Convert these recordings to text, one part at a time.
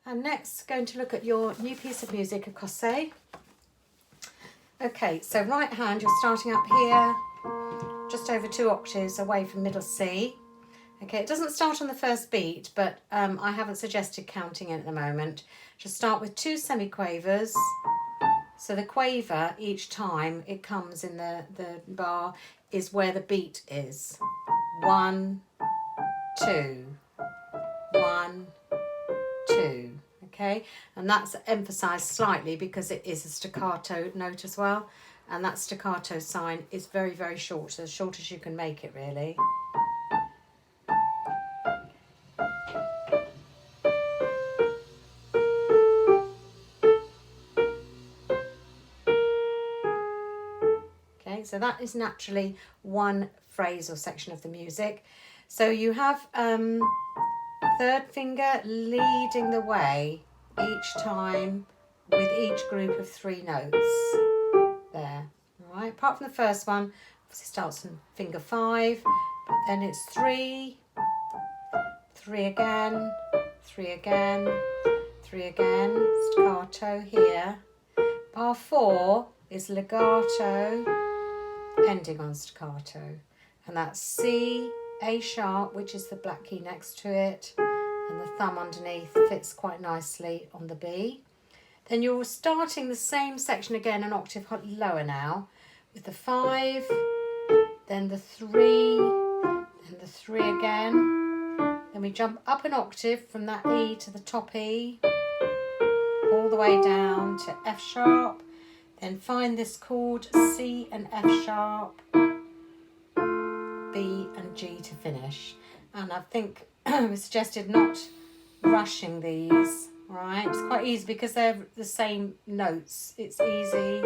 And next, going to look at your new piece of music, Ecossaise. Okay, so right hand, you're starting up here, just over 2 octaves away from middle C. Okay, it doesn't start on the first beat, but I haven't suggested counting it at the moment. Just start with 2 semiquavers. So the quaver, each time it comes in the bar, is where the beat is. 1, 2, 1, 2. Okay, and that's emphasised slightly because it is a staccato note as well, and that staccato sign is very, very short, as short as you can make it, really. Okay, so that is naturally one phrase or section of the music. So you have third finger leading the way each time with each group of 3 notes there. All right, apart from the first one, obviously starts on finger 5, but then it's 3, 3 again, 3 again, 3 again, staccato here. Bar 4 is legato, ending on staccato, and that's C, A sharp, which is the black key next to it, and the thumb underneath fits quite nicely on the B. Then you're starting the same section again an octave lower now, with the 5, then the 3, and the 3 again. Then we jump up an octave from that E to the top E, all the way down to F sharp, then find this chord C and F sharp, B and G to finish. And I think we suggested not rushing these, right? It's quite easy because they're the same notes. It's easy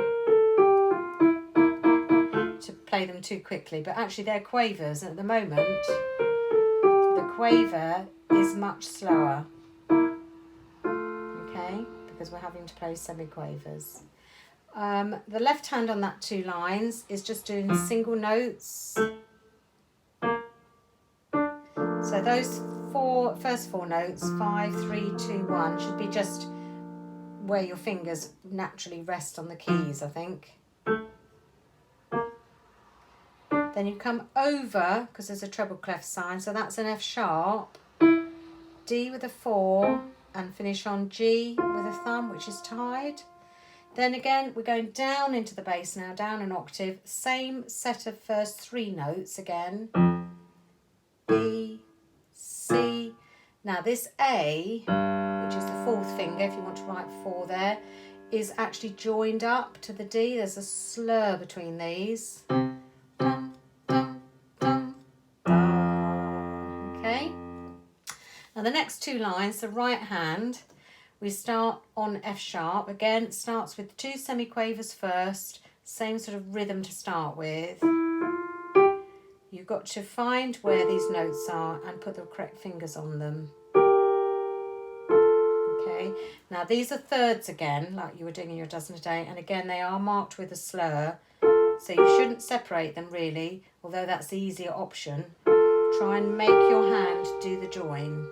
to play them too quickly, but actually they're quavers, and at the moment the quaver is much slower, okay, because we're having to play semiquavers. The left hand on that 2 lines is just doing single notes. So those first 4 notes, 5, 3, 2, 1, should be just where your fingers naturally rest on the keys, I think. Then you come over, because there's a treble clef sign, so that's an F sharp, D with a 4, and finish on G with a thumb, which is tied. Then again, we're going down into the bass now, down an octave, same set of first 3 notes again, B, C. Now this A, which is the 4th finger, if you want to write 4 there, is actually joined up to the D. There's a slur between these. Dum, dum, dum, dum. Okay. Now the next 2 lines, the right hand, we start on F sharp. Again, it starts with 2 semiquavers first, same sort of rhythm to start with. You've got to find where these notes are and put the correct fingers on them. Okay, now these are thirds again, like you were doing in your dozen a day, and again they are marked with a slur, so you shouldn't separate them really, although that's the easier option. Try and make your hand do the join.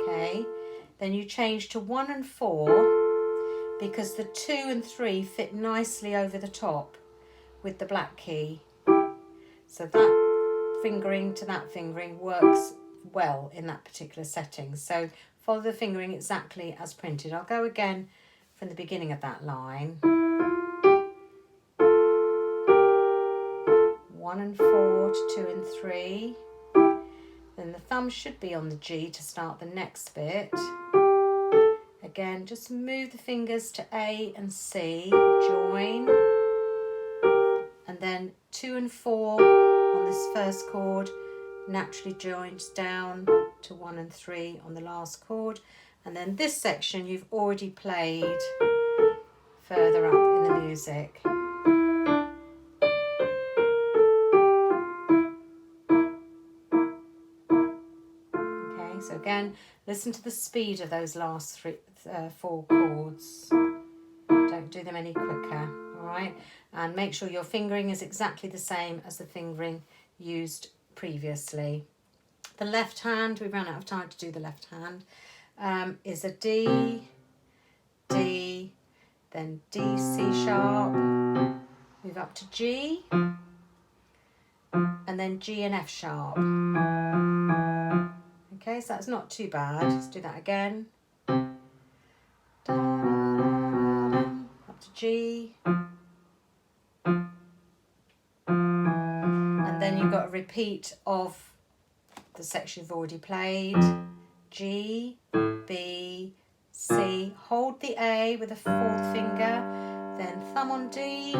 Okay, then you change to 1 and 4 because the 2 and 3 fit nicely over the top with the black key. So that fingering to that fingering works well in that particular setting. So follow the fingering exactly as printed. I'll go again from the beginning of that line. 1 and 4 to 2 and 3. Then the thumb should be on the G to start the next bit. Again, just move the fingers to A and C, join. And then 2 and 4 on this first chord naturally joins down to 1 and 3 on the last chord. And then this section you've already played further up in the music. Okay, so again, listen to the speed of those last 4 chords. Don't do them any quicker, all right? And make sure your fingering is exactly the same as the fingering used previously. The left hand, we ran out of time to do the left hand. is a D, D, then D, C sharp, move up to G, and then G and F sharp. Okay, so that's not too bad. Let's do that again. Up to G. And then you've got a repeat of the section you've already played. G, B, C. Hold the A with the fourth finger. Then thumb on D,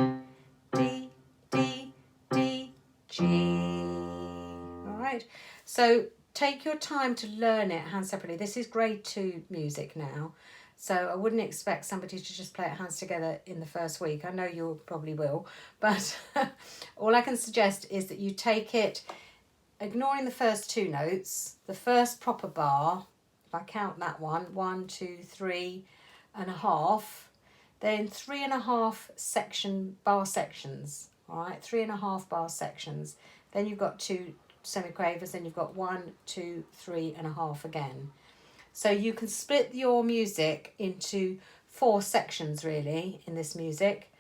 D, D, D, G. All right. So take your time to learn it hands separately. This is grade 2 music now. So I wouldn't expect somebody to just play it hands together in the first week. I know you probably will. But all I can suggest is that you take it, ignoring the first 2 notes, the first proper bar, if I count that one, 1, 2, 3.5, then 3.5 bar sections, all right, 3.5 bar sections. Then you've got 2 semiquavers, then you've got 1, 2, 3.5 again. So you can split your music into 4 sections really in this music.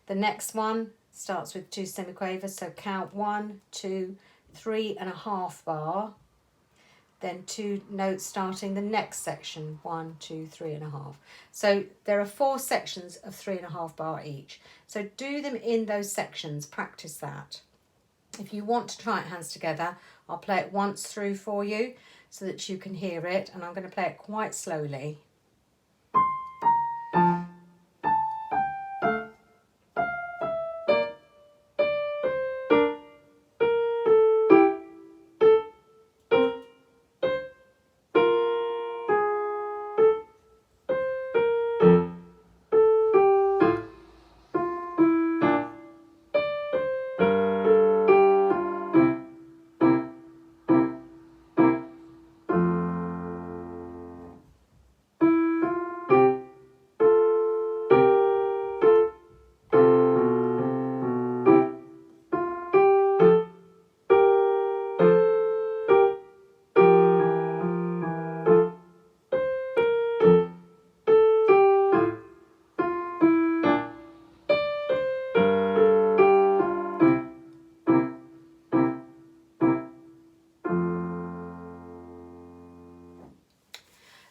The next one starts with 2 semiquavers, so count 1, 2, 3.5 bar, then 2 notes starting the next section, 1, 2, 3.5. So there are 4 sections of 3.5 bar each. So do them in those sections, practice that. If you want to try it hands together, I'll play it once through for you so that you can hear it, and I'm going to play it quite slowly.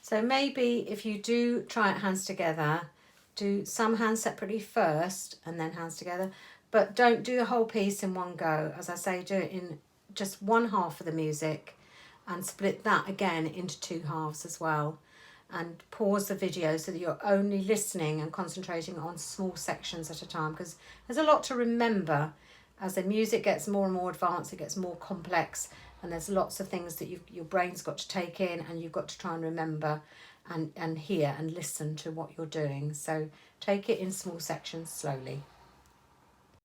So maybe if you do try it hands together, do some hands separately first and then hands together, but don't do the whole piece in one go. As I say, do it in just one half of the music and split that again into 2 halves as well. And pause the video so that you're only listening and concentrating on small sections at a time, because there's a lot to remember. As the music gets more and more advanced, it gets more complex, and there's lots of things that your brain's got to take in, and you've got to try and remember and hear and listen to what you're doing. So take it in small sections slowly.